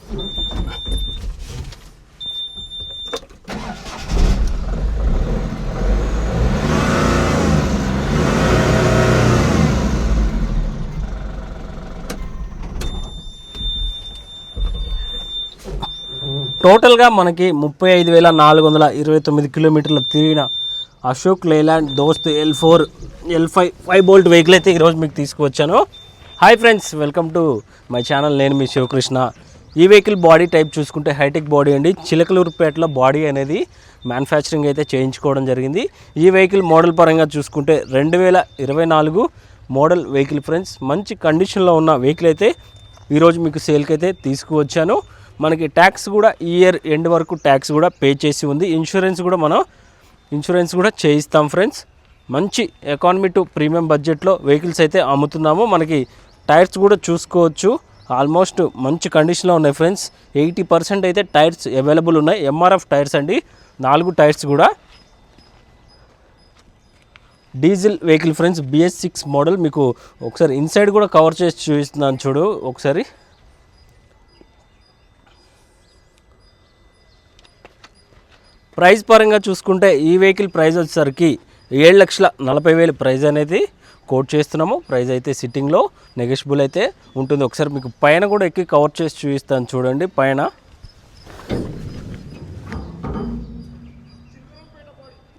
టోటల్గా మనకి 35,429 కిలోమీటర్లు తిరిగిన అశోక్ లేలాండ్ దోస్త్ L4 L5 5 బోల్ట్ వెహికల్ అయితే ఈరోజు మీకు తీసుకువచ్చాను. Hi friends, welcome to my channel. నేను మీ శివకృష్ణ. ఈ వెహికల్ బాడీ టైప్ చూసుకుంటే హైటెక్ బాడీ అండి. చిలకలూరుపేటలో బాడీ అనేది మ్యానుఫ్యాక్చరింగ్ అయితే చేయించుకోవడం జరిగింది. ఈ వెహికల్ మోడల్ పరంగా చూసుకుంటే 2024 మోడల్ వెహికల్ ఫ్రెండ్స్. మంచి కండిషన్లో ఉన్న వెహికల్ అయితే ఈరోజు మీకు సేల్కి అయితే తీసుకువచ్చాను. మనకి ట్యాక్స్ కూడా ఈ ఇయర్ ఎండ్ వరకు ట్యాక్స్ కూడా పే చేసి ఉంది. ఇన్సూరెన్స్ కూడా చేయిస్తాం ఫ్రెండ్స్. మంచి ఎకానమీ టు ప్రీమియం బడ్జెట్లో వెహికల్స్ అయితే అమ్ముతున్నాము. మనకి టైర్స్ కూడా చూసుకోవచ్చు, ఆల్మోస్ట్ మంచి కండిషన్లో ఉన్నాయి ఫ్రెండ్స్. 80% అయితే టైర్స్ అవైలబుల్ ఉన్నాయి. MRF టైర్స్ అండి, 4 టైర్స్ కూడా. Diesel vehicle friends, BS6 model. మీకు ఒకసారి ఇన్సైడ్ కూడా కవర్ చేసి చూపిస్తున్నాను, చూడు ఒకసారి. ప్రైస్ పరంగా చూసుకుంటే ఈ వెహికల్ ప్రైస్ వచ్చేసరికి 7,40,000 ప్రైస్ అనేది కోట్ చేస్తున్నాము. ప్రైస్ అయితే సిట్టింగ్లో నెగోషియబుల్ అయితే ఉంటుంది. ఒకసారి మీకు పైన కూడా ఎక్కి కవర్ చేసి చూపిస్తాను, చూడండి. పైన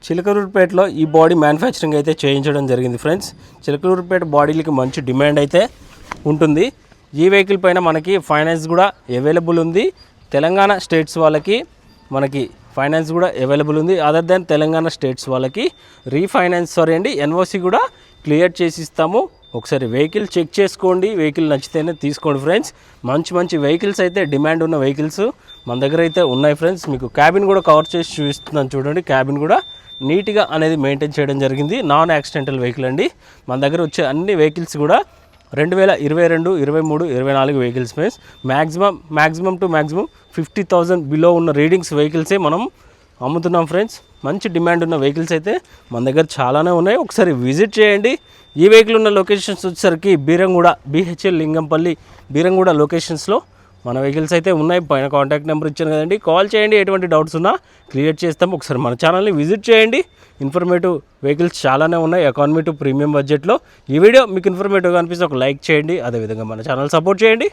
చిలకలూరుపేటలో ఈ బాడీ మ్యానుఫ్యాక్చరింగ్ అయితే చేయించడం జరిగింది ఫ్రెండ్స్. చిలకలూరుపేట బాడీలకి మంచి డిమాండ్ అయితే ఉంటుంది. ఈ వెహికల్ పైన మనకి ఫైనాన్స్ కూడా అవైలబుల్ ఉంది. తెలంగాణ స్టేట్స్ వాళ్ళకి మనకి ఫైనాన్స్ కూడా అవైలబుల్ ఉంది. అదర్ దాన్ తెలంగాణ స్టేట్స్ వాళ్ళకి రీఫైనాన్స్ NOC కూడా క్లియర్ చేసి ఇస్తాము. ఒకసారి వెహికల్ చెక్ చేసుకోండి. వెహికల్ నచ్చితేనే తీసుకోండి ఫ్రెండ్స్. మంచి వెహికల్స్ అయితే, డిమాండ్ ఉన్న వెహికల్స్ మన దగ్గర అయితే ఉన్నాయి ఫ్రెండ్స్. మీకు క్యాబిన్ కూడా కవర్ చేసి చూపిస్తున్నాను, చూడండి. క్యాబిన్ కూడా నీట్గా అనేది మెయింటైన్ చేయడం జరిగింది. నాన్ యాక్సిడెంటల్ వెహికల్ అండి. మన దగ్గర వచ్చే అన్ని వెహికల్స్ కూడా 2022, 23, 24 vehicles friends. Maximum to 50,000 below ఉన్న రీడింగ్స్ వెహికల్సే మనం అమ్ముతున్నాం ఫ్రెండ్స్. మంచి డిమాండ్ ఉన్న వెహికల్స్ అయితే మన దగ్గర చాలానే ఉన్నాయి. ఒకసారి విజిట్ చేయండి. ఈ వెహికల్ ఉన్న లొకేషన్స్ వచ్చేసరికి బీరంగూడ, BHL లింగంపల్లి, బీరంగూడ లొకేషన్స్లో మన వెహికల్స్ అయితే ఉన్నాయి. పైన కాంటాక్ట్ నెంబర్ ఇచ్చాను కదండి, కాల్ చేయండి. ఎటువంటి డౌట్స్ ఉన్నా క్లియర్ చేస్తాం. ఒకసారి మన ఛానల్ని విజిట్ చేయండి. ఇన్ఫర్మేటివ్ వెహికల్స్ చాలానే ఉన్నాయి ఎకానమీ టు ప్రీమియం బడ్జెట్లో. ఈ వీడియో మీకు ఇన్ఫర్మేటివ్గా అనిపిస్తే ఒక లైక్ చేయండి. అదేవిధంగా మన ఛానల్ సపోర్ట్ చేయండి.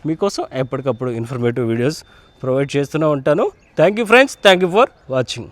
మీకోసం ఎప్పటికప్పుడు ఇన్ఫర్మేటివ్ వీడియోస్ ప్రొవైడ్ చేస్తూనే ఉంటాను. Thank you friends, thank you for watching.